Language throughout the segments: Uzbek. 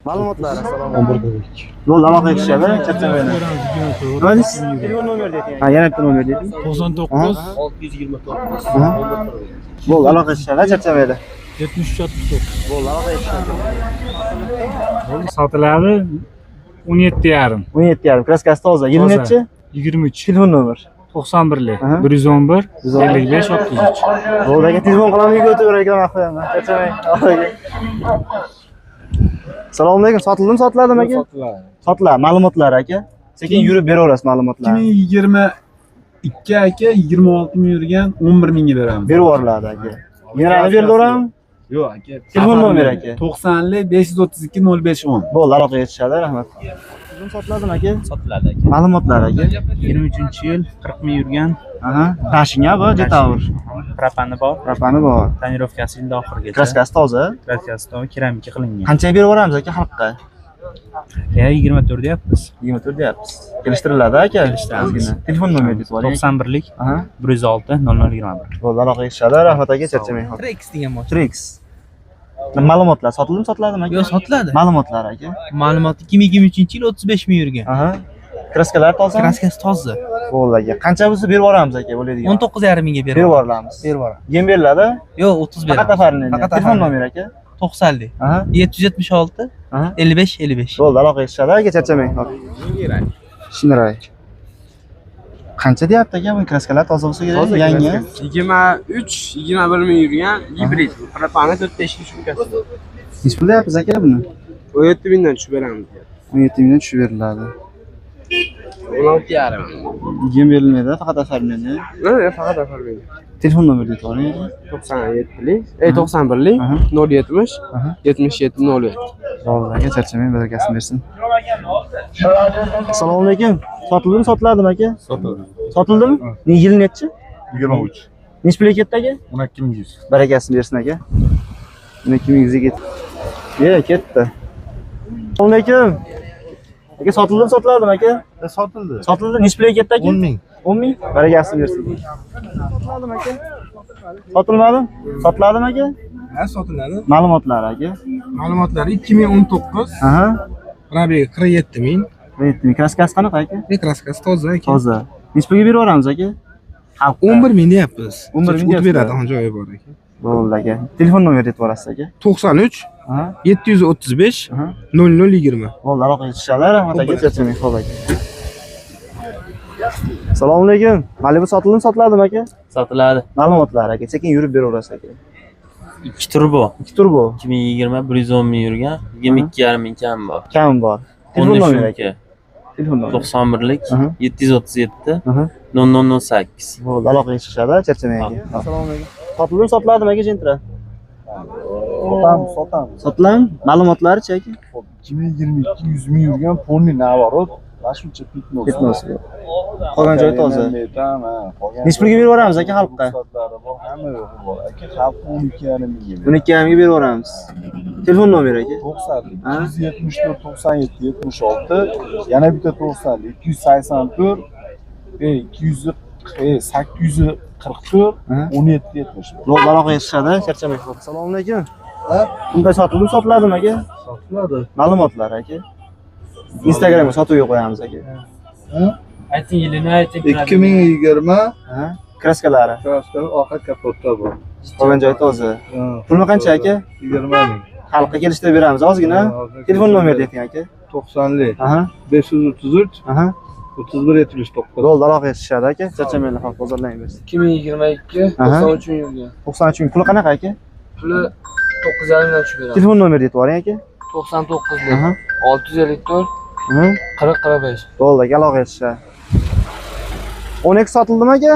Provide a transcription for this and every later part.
Ma'lumotlar assalomu alaykum. Yo'l aloqa etishadi, charchamaydi. Nima telefon nomeri deydi. Ha, yana bitta nomer deydi. 99 629. Yo'l aloqa etishadi, charchamaydi. 7369. Yo'l aloqa etishadi. Sotiladi 17,5. 17,5. Kraskasi toza. Yil nechi? 23. Telefon nomer. 91lik 111 55 33. Yo'ldagi telefon qilamiga o'tib ekan qo'yaman. Charchamang. Assalomu alaykum. Sotildimi, sotiladimi aka? Sotiladi. Sotiladi. Ma'lumotlar aka. Sekin yurib beraverasiz ma'lumotlarni. 2022 aka 26 ming yurgan 11 mingga beramiz. Berib yuboriladi aka. Yana beraverammi? Yo'q aka. Telefon nomeri aka. 90lik 532 0510. Bo'ldi, aloqa etishadi, rahmat. Telefon sotiladimi aka? Sotiladi aka. Ma'lumotlar aka. 23-yil 40 ming yurgan. Aha, tashinga bu Jetavr. Propani bor. Propani bor. Tonirovkasi endi oxirigacha. Kraskasi toza. Kraskasi toza, keramika qilingan. Qanchaga berib yuboramiz aka xalqqa? 24 deyapmiz. 24 deyapmiz. Kelishtiriladi aka. Ozgina. Telefon nomeri deb yuboring. 91lik Aha. 106 0021. Bo'ldi, aloqa etishadi, rahmat aka, charchamang. Trix degan mashina. Trix. Ma'lumotlar sotildimi, sotiladimi aka? Yo'q, sotiladi. Ma'lumotlar aka. Ma'lumot 2023-yil 35 ming yurgan. Aha. Kraskalar toza. Kraskasi toza. Bo'ldi aka. Qancha bo'lsa berib yuboramiz aka, bo'ladigan. 19,5 mingga Berib berib. yuboramiz. Berib yuboramiz. Yem beriladi? Yo'q, 30 Faqat beramiz. afarini. Faqat Telefon afarini. nomeri aka. 90lik. Aha. 776 Aha. 55 55. Bo'ldi, aloqa etishadi aka, charchamang. Shinray. Qancha deyapti aka bu kraskalar toza bo'lsa kerak? Yangi. 23-21 ming yurgan gibrid. Propani 4-5 shumkasi. Nech pul deyapsiz aka buni? 17 mingdan tushib beramiz. 17 mingdan tushib beriladi. 16,5. Yem berilmaydi, faqat afarini. Mana faqat afar beradi. Telefon nomeri deb yuboring. 97lik, 91lik Aha. 070 Aha. 77 07. Bo'ldi aka, charchamang, barakasini bersin. Assalomu alaykum. Sotildimi, sotiladimi aka? Sotiladi. Sotildimi? Yil nechi? 23. Nech pulga ketdi aka? 12100. Barakasini bersin aka. 1200 ga ketdi. Ketdi. Assalomu alaykum. Aka, sotildimi, sotiladimi aka? Sotildi. Sotildi. Nech pulga ketdi aka? 10 ming. 10 ming. Barakasini bersin. Sotiladimi aka? Sotilmadimi? Sotiladimi aka? Ha, sotiladi. Ma'lumotlar aka. Ma'lumotlari 2019, Aha. probeg 47 ming. 7 ming. Kraskasi qanaqa aka? Kraskasi toza aka. Toza. Nech pulga berib yuboramiz aka? 11 ming deyapmiz. 11 ming O'tib beradi, deyapsiz. joyi bor aka. Bo'ldi aka. Telefon nomeri deb yuborasiz aka. 93 Aha. 735 Aha. 0020. Bo'ldi, aloqa etishadi, rahmat aka, charchamang, xo'p aka. Assalomu alaykum. Malibu sotildimi, sotiladimi aka? Sotiladi. Ma'lumotlar aka, sekin yurib beraverasiz aka. 2 turbo. 2 turbo. 2020 110 ming yurgan, 22,5 ming kam bor. Kam bor. Telefon 10 nomeri aka. shumka. Telefon nomeri. 91lik Aha. 737 Aha. 0008. Bo'ldi, aloqa etishadi, charchamang aka. Assalomu alaykum. Sotildimi, sotiladimi aka, jentra? Sotamiz. Sotiladimi? Ma'lumotlari-chi aka? 2022 100 ming yurgan Ponni navorot, shuncha bitmas. Ketmas. Qolgan joyi toza. Nech pulga berib yuboramiz aka xalqqa? Hamma yo'q bor. Aka xalq 12,5 mingga. 12,5 ga berib yuboramiz. Telefon nomeri aka? 90lik Ha? 274 97 76, yana bitta 90lik 284 200 844 Ha? 17 70. Bo'ldi, aloqa etishadi, charchamang. Assalomu alaykum. Bunda sotildimi, sotiladimi aka? Sotiladi. Ma'lumotlar aka. Instagramga sotuvga qo'yamiz aka. Ayting yilini, ayting. 2020 Ha? Kraskalari. kraska orqa kapotda bor. Qolgan joyi toza. Pulni qancha aka? 20 ming. Xalqqa kelishtirib beramiz ozgina. Telefon nomeri ayting aka. 90lik Aha. 533 Aha. 31 79. Bo'ldi, aloqa etishadi aka. Charchamanglar, xalq bozorlang bersin. 2022 Aha. 93 ming yurgan. 93 ming. Puli qanaqa aka? Puli 9,5 mingdan tushib beramiz. Telefon nomeri aytib yuboring aka. 99lik Aha. 654 Aha. 40 45. Bo'ldi aka, aloqa etishadi. 12 sotildimi aka?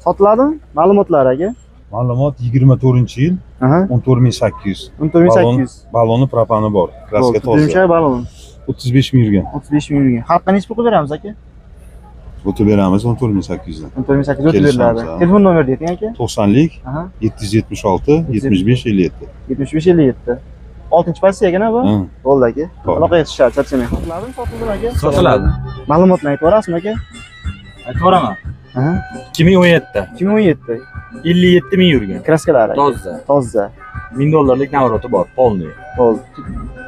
Sotiladimi? Ma'lumotlar aka. Ma'lumot 24-yil Aha. 14800. 14800. Baloni propani bor. Kraska toza. Yumshoq balon. 35 ming yurgan. 35 ming yurgan. Xalqqa nech pul beramiz aka? O'tib beramiz 14800 dan. 14800 o'tib Kelishamiz, beriladi. ha. Telefon nomeri ayting aka. 90lik Aha. 776 75 57. 7557. 6-pozitsiya bu? Ha. Bo'ldi aka. Bo'ldi. Aloqa etishadi, charchamang. Sotiladimi, sotildimi aka? Sotiladi. Ma'lumotlarni aytib yuborasizmi aka? Aytib boraman. Aha. 2017 2017. 57 ming yurgan. Kraskalari. Toza. Toza. $1000 navrati bor, polniy. Bo'ldi.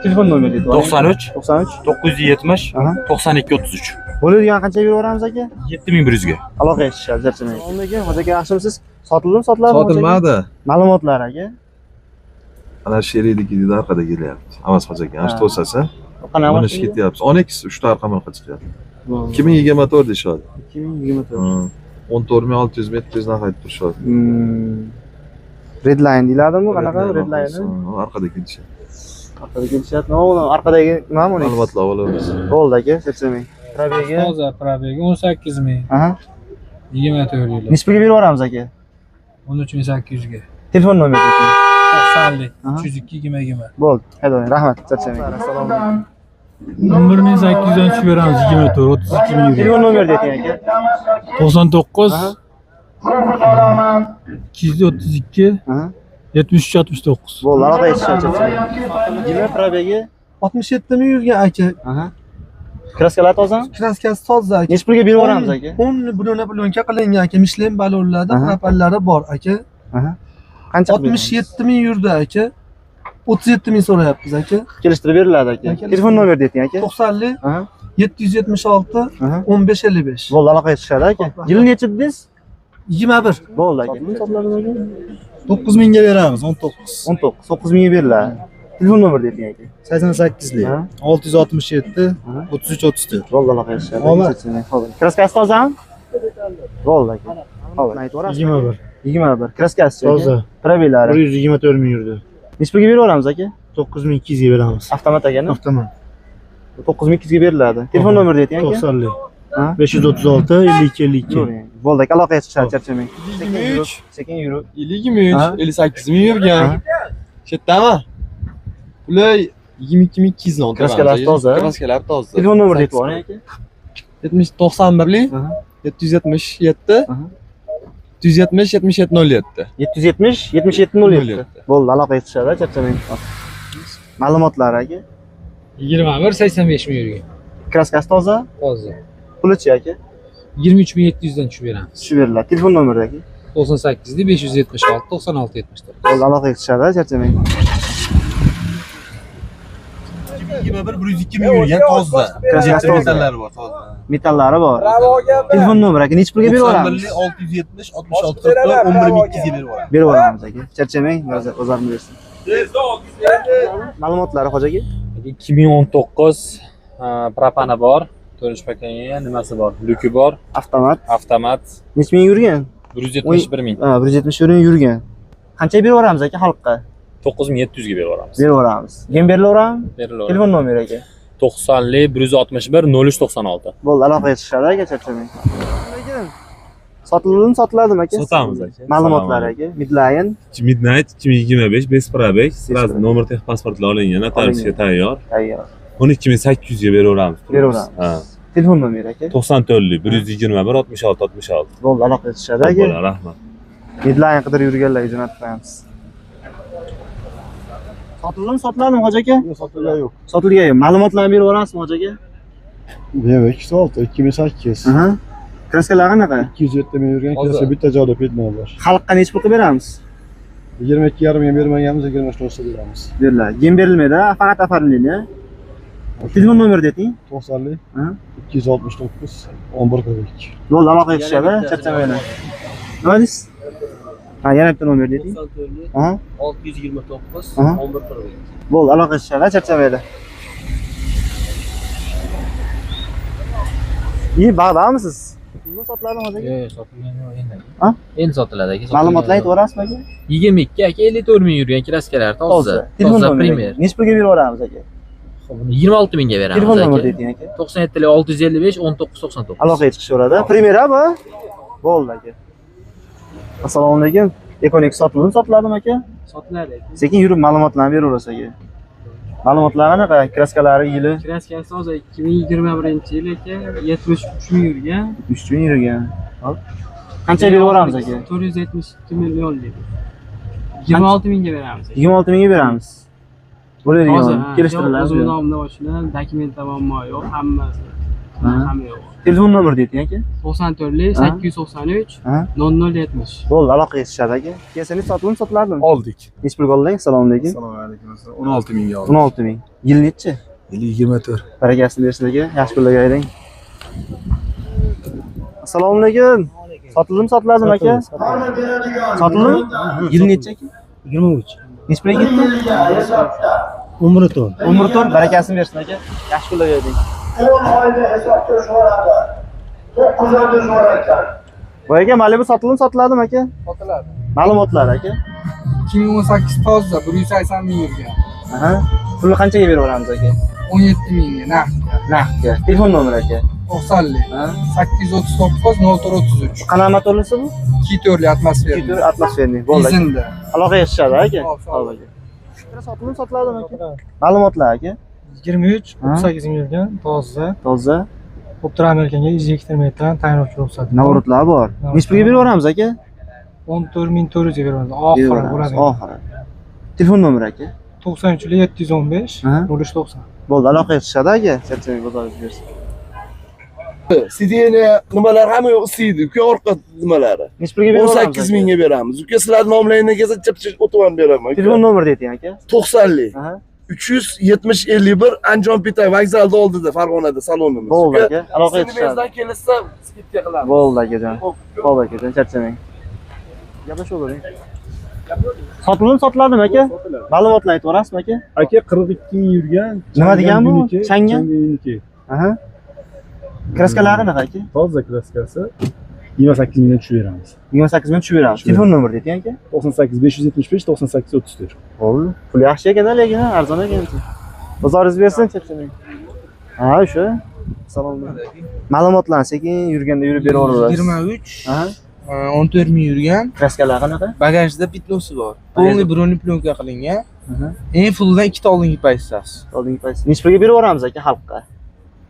Telefon nomeri aytib oling. 93 93 970 Aha. 92 33. Bo'ladigan qancha beraveramiz aka? 7100 ga. Aloqa etishadi, charchamang. Assalomu alaykum, hoji aka, yaxshimisiz? Sotildimi, sotiladimi? Sotilmadi. Ma'lumotlar aka. Ana sherikniki dedi orqada kelyapti. Avaz hoji aka, ana shu to'sasa. Qanaqa Mana shu ketyapti. Onyx 3 ta raqam orqa chiqyapti. 2024 deyishadi. 2024. 14600 700 dan qaytib turishadi. Redline deyiladimi? Qanaqa redline? Orqada ketishadi. Orqada kelishyapti. Nima orqadagi nima uni? Ma'lumotlar olamiz. Bo'ldi aka, charchamang. Probegi. Hozir probegi 18000. Aha. 24 yil. Nisbaga beraveramiz aka. 13800 ga. Telefon nomeri ayting. 90lik Aha. 302 20. Bo'ldi. Haydang, rahmat, charchamang. Assalomu alaykum. 11800 dan tushib beramiz 24 32000 yil. Telefon nomeri ayting aka. 99 Aha. 232 Aha. 73 69. Bo'ldi, aloqa etishadi, charchamang. Yili probegi 67100 ga aka. Aha. Kraskalar tozami? Kraskasi toza aka. Necha pulga beraveramiz aka? 10 plyonka qilingan aka. Michelin ballonlarda Aha. propallari bor aka. Aha. Qancha? 67000 da aka. 37000 so'rayapmiz aka. Kelishtirib beriladi aka. Telefon nomeri ayting aka. 90lik Aha. 776 Aha. 1555. Bo'ldi, aloqa etishadi aka. Yili necha dedingiz? 21. Bo'ldi aka. Sotiladimi aka? 9000 ga beramiz, 19. 19. 9000 ga beriladi. Telefon nomeri ayting aka. 88lik. Ha. 667 Aha. 33 34. Bo'ldi, aloqa etishadi. Omad. Xo'p. Kraskasi tozami? Bo'ldi aka. Xo'p, aytaverasiz. 21. 21. Kraskasi Toza. Probeylari. 124 ming yurdi. Necha pulga beraveramiz aka? 9200 ga beramiz. Avtomat ekani? Avtomat. 9200 ga beriladi. Telefon nomeri ayting aka. 90lik. Ha? 536 52 52. Bo'ldi aka, aloqa etishadi, charchamang. Sekin yurib. 53, Ha? 58 ming yurgan. Shu yerdami? Ular 22200 dan Kraskalar toza. Kraskalar toza. Telefon nomeri aytib oling aka. 91lik Aha. 777 Aha. 770 7707. 770 7707. Bo'ldi, aloqa etishadi, charchamang. Ma'lumotlar aka. 21 85 ming yurgan. Kraskasi toza. Hozir Pulichi aka. 23700 dan tushib beramiz. Tushib beriladi. Telefon nomeri aka. 98 576 96 74. Bo'ldi, aloqa etishadi, charchamang. 21 102 ming yurgan toza. Kraskasi toza. Metallari bor, toza. Metallari bor. Telefon nomeri aka. Necha pulga beraveramiz? 670 66 44 11200 ga beraveramiz. Beraveramiz aka. Charchamang, o'zlarini bersin. Ma'lumotlari hoji aka. 2019 propani bor, to'rish paklangan, nimasi bor? Luki bor, Avtomat. avtomat Necha ming yurgan? 171 ming. Ha, 170 ming yurgan. Qancha beraveramiz aka xalqqa? 9700 ga beraveramiz. Beraveramiz. Gem berilaveradimi? Berilaveradi. Telefon nomeri aka. 90lik 161 0396. Bo'ldi, aloqa etishadi aka, charchamang. Sotildimi, sotiladimi aka? Sotamiz aka. Ma'lumotlar aka. Midline. Midnight 2025 bez probeg, sразу nomer texpasportlar olingan, notariusga tayyor. Tayyor. 12800 ga beraveramiz. Beraveramiz. Ha. Telefon nomeri aka. 94lik 121 66 66. Bo'ldi, aloqa etishadi aka. Bo'ldi, rahmat. Midline qidirib yurganlarga jo'natib qo'yamiz. Sotildimi, sotiladimi hoji aka? Yo'q, sotilgan yo'q. Sotilgan yo'q. Ma'lumotlarni berib olasizmi hoji aka? Demak, 26 2008. Aha. Kraskalar qanaqa? 207 ming yurgan kraska bitta joyda pedman bor. Xalqqa necha pul qilib beramiz? 22,5 ming bermaganmiz, 23 do'stga beramiz. Beriladi. Gem berilmaydi, faqat afarilini. Telefon nomerini ayting. 90lik Ha? 269 1142. Bo'ldi, aloqa etishadi, charchamanglar. Nima deysiz? Ha, yana bitta nomerni ayting. 94lik Aha. 629 Aha. 1142. Bo'ldi, aloqa etishadi, charchamanglar. İyi, bağlamısınız? Bunu sotiladimi hozir? Yo'q, sotilgan yo'q endi. Ha? Endi sotiladi aka. Ma'lumotlar aytib berasizmi aka? 22 aka 54 ming yurgan kraskalar toza. Telefon Toza nomeri. primer. Necha pulga beraveramiz aka? 26 mingga beramiz aka. Telefon nomeri ayting aka. 97 655 1999. Aloqa chiqishaveradi. Primer bu. Bo'ldi aka. Assalomu alaykum. Ekonik sotiladimi aka? Sotiladi. Sekin yurib ma'lumotlarni beraverasiz aka. Ma'lumotlar qanaqa? Kraskalari, yili? Kraskasi hozir 2021-yil aka 73 ming yurgan. 3 ming yurgan. Hop. Qancha beraveramiz aka? 472 million deydi. 26 mingga beramiz. 26 mingga beramiz. Bo'ladigan, kelishtiriladi. O'zim nomimda ochilgan, dokument muammo yo'q, hammasi. Hamma yo'q. Telefon nomeri deyting aka. 94 893 Ha? 0070. Bo'ldi, aloqaga chiqishadi aka. Keyin sotilib sotiladimi? Oldik. Nechi pulga olding? Assalomu alaykum. Assalomu alaykum. 16 mingga oldik. 16 ming. Yil nechi? 24. Barakasini bersin aka. Yaxshi pullarga ayting. Assalomu alaykum. Sotiladimi sotiladimi aka? Sotildimi? Yil nechi aka? 23. Nechi pulga ketdi? Umri to'rt. Umr to'rt, barakasini bersin aka. Yaxshi pullarga ayting. Voy aka, Malibu sotiladimi sotiladimi aka? Sotiladi. Ma'lumotlar aka. 2018 toza 180 ming yurgan. Aha. Pulni qanchaga beraveramiz aka? 17 mingga naqdga. Naqdga. Telefon nomeri aka. 90 Ha? 839 0433. Qanaqa motorlisi bu? 2 turli atmosfer. Kitur atmosferniy. Bo'ldi. Benzinda. Aloqaga chiqadi aka. Hop, Hop aka. Sotiladimi sotiladimi aka? Ma'lumotlar aka. 23, Ha? 38 ming yurgan, toza. Toza. Optra Amerikanga 102 kilometrdan tayinlovchi ruxsat. Navrutlar bor. Nechi pulga beraveramiz aka? 14400 ga beramiz. Oxiri bo'ladi. Oxiri. Telefon nomeri aka. 93 715 Ha? 0390. Bo'ldi, aloqaga chiqadi aka. Charchamay bozoringiz bersin. Sideniya nimalar hamma yo'q isiydi. Uka orqa nimalari. Nechi pulga beraveramiz? 18 mingga beramiz. Uka sizlar nomlaringdan kelsa chip-chip o'tib ham beraman. Telefon nomeri deyting aka. 90 Aha. 370 51 Andijon Pitay vokzalda oldida Farg'onada salonimiz. Bo'ldi aka. Aloqaga chiqadi. Sizdan kelsa skidka qilamiz. Bo'ldi akajon. Xo'p akajon, charchamang. Gaplashavering. Sotiladimi sotiladimi aka? Ma'lumotlar aytib berasizmi aka? Aka 42 ming yurgan. Nima degan bu? Changan? Changan. Aha. Kraskalari qanaqa aka? Toza kraskasi 28 mingdan tushib beramiz. 28 ming tushib beramiz. Telefon nomeri deyting aka. 98 575 98 34. Bo'ldi. Pul yaxshi ekan-da, lekin arzon ekan. Bozoringiz bersin, charchamang. Ha, o'sha. Salom. Ma'lumotlarni sekin yurganda yurib beraverasiz. 23 Aha. 14 ming yurgan. Kraskalar qanaqa? Bagajda pitnosi bor. Polni broni plyonka qilingan. Aha. Eng fulldan ikkita oldingi paysasiz. Oldingi payt. Nechi pulga beraveramiz aka xalqqa?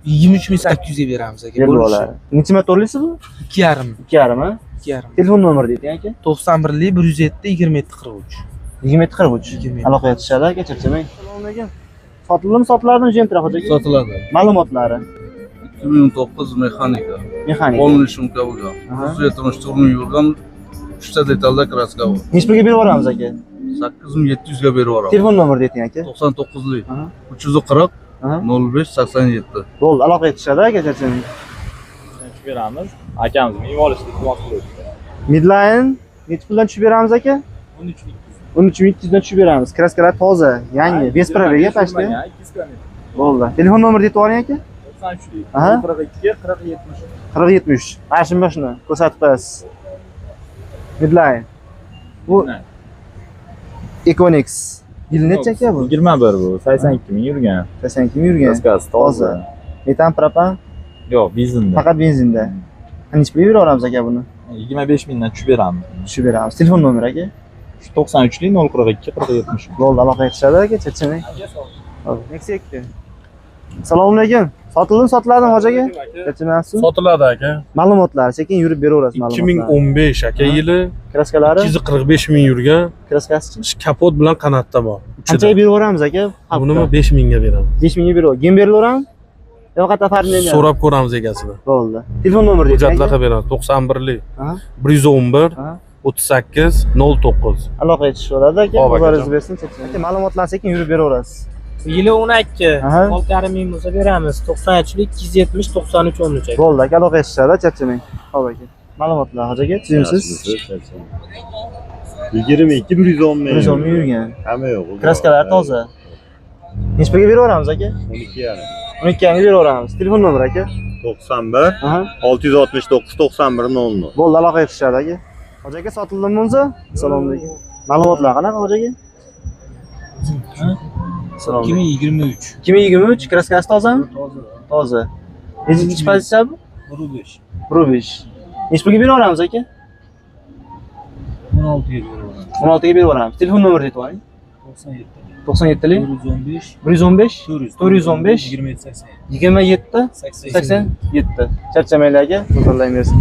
23800 ga beramiz aka. Berib oladi. Necha motorlisi bu? 2,5. 2,5 ha? 2,5. Telefon nomeri deyting aka. 91 107 27 43. 2743. Aloqaga chiqadi aka, charchamang. Assalomu alaykum. Sotiladimi sotiladimi Gentra xo'jaki? Sotiladi. Ma'lumotlari. 2009 mexanika. Mexanik. 10 shumka bo'lgan. 170 turni yurgan 3 ta detalda kraska bor. Nechi pulga beraveramiz aka? 8700 ga berib yuboramiz. Telefon nomeri deyting aka. 99lik Aha. 340 Aha. 05 87. Bo'ldi, aloqaga chiqadi aka, charchamang. beramiz. Akamizni yuborishni iltimos qildik. Midline nechi puldan tushib beramiz aka? 13200 dan tushib beramiz. Kraskalar toza, yangi, bez probega pashta. 2 km. Bo'ldi. Telefon nomeri aytib yuboring aka. 93. Aha. 42 40 70. 4070. Mashina boshini ko'rsatib qo'yasiz. Midline. Bu Econix. Yil necha aka bu? 21 bu, 82 ming yurgan. 82 ming yurgan. Kraskasi Toza. Metan, propan, Yo'q, benzinda. faqat benzinda. Nechi pulga beraveramiz aka buni? 25 mingdan tushib beramiz. Tushib beramiz. Telefon nomeri aka. 93 lik 042 4070. Bo'ldi, aloqaga chiqadi aka, charchamang. Nexia. Assalomu alaykum. Sotiladimi sotiladimi hoji aka? Charchamayapsizmi? Sotiladi aka. Ma'lumotlar sekin yurib beraverasiz ma'lumotlar. 2015 aka yili Kraskalari 245 ming yurgan. kraskasi Kapot bilan qanotda bor. qanchaga beraveramiz aka? Buni 5 mingga beramiz. 5 mingga beraver. Gem berilaveradimi? Yo qata farqini beradi. So'rab ko'ramiz egasidan. Bo'ldi. Telefon nomeri deyting. Hujjatlarga beramiz. 91lik Aha. 111 Aha. 38 09. Aloqaga chiqishadi aka. Xo'p, Bozoringiz akajon. bersin, charchamang. Aka ma'lumotlarni sekin yurib beraverasiz. Yili 12. Aha. 6,5 ming bo'lsa beramiz. 93lik 270 93 13 aka. Bo'ldi aka, aloqaga chiqishadi, charchamang. Xo'p aka. Ma'lumotlar hoji aka, tuzimsiz. 22 110 ming. 110 ming yurgan. Hamma yo'q. Kraskalar toza. Nechi pulga beraveramiz aka? 12 yarim. 12 ga beraveramiz. Telefon nomeri aka. 91 Aha. 669 91 00. Bo'ldi, aloqaga chiqishadi aka. Hoji aka sotildimi bunza? Assalomu alaykum. Ma'lumotlar qanaqa hoji aka? Assalomu alaykum. 2023. 2023 kraskasi tozami? Toza. Nechi pozitsiya bu? 15. 15. Nechi pulga beraveramiz aka? 16 ga beraveramiz. 16 ga beraveramiz. Telefon nomeri aytib qo'ying. 97. 97 lik 115 115 415 415 27 27 87. Charchamanglar aka, huzurlayversin.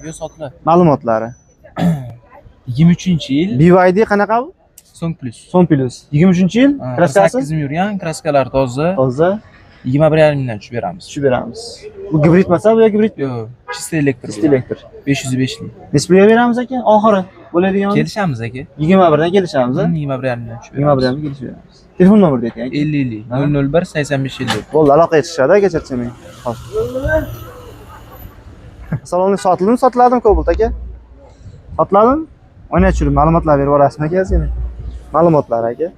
Yo sotiladi. Ma'lumotlari. 23-yil BYD qanaqa bu? so'ng plus. Son plus. 23-yil kraskasi? 8 ming yurgan, kraskalar toza. Toza. 21,5 mingdan tushib beramiz. Tushib beramiz. Bu gibrid masa bu yo gibrid? Yo'q, chista elektr. Chista elektr. 505 ming. Displeyga beramiz aka, oxiri bo'ladigan. Kelishamiz aka. 21 dan kelishamiz. 21,5 mingdan tushib 21 dan kelishib beramiz. Telefon nomerini ayting aka. 50 001 85 54. Bo'ldi, aloqa etishadi aka, charchamang. Xo'p. Salonni sotiladimi, sotiladimi Cobalt aka? Sotiladimi? O'ynab tushirib ma'lumotlar berib yuborasizmi aka sizga? Ma'lumotlar aka.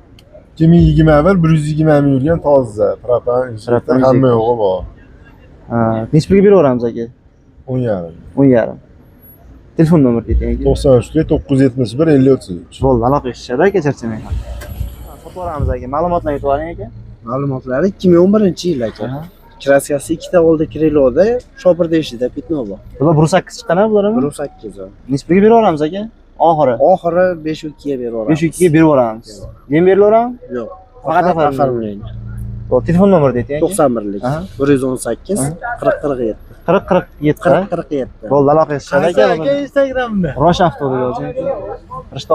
2021 120 ming yurgan toza. Propan, Propan hamma yo'g'i bor. Ha, necha pulga berib yuboramiz aka? 10,5. 10,5. Telefon nomerini ayting aka. 93 971 50 33. Bo'ldi, aloqa etishadi aka, charchamang. Sotib yuboramiz aka. Ma'lumotlar aytib yuboring aka. Ma'lumotlari 2011-yil aka. Kraskasi ikkita oldi Kriloda, Shopirda ishida Pitno bor. Bular 1.8 chiqqanmi bularmi? 1.8 o. Necha pulga berib yuboramiz aka? Oxiri. Oxiri 5.2 ga berib yuboramiz. 5.2 ga berib yuboramiz. Yem berilaveradimi? Yo'q. Faqat oxirlaydi. Bo'ldi, telefon nomerini ayting aka. 91lik. 118 40 47. 40 47. 40 47. Bo'ldi, aloqa etishadi aka. Instagramda. Rosh avtoda yozing. Rishton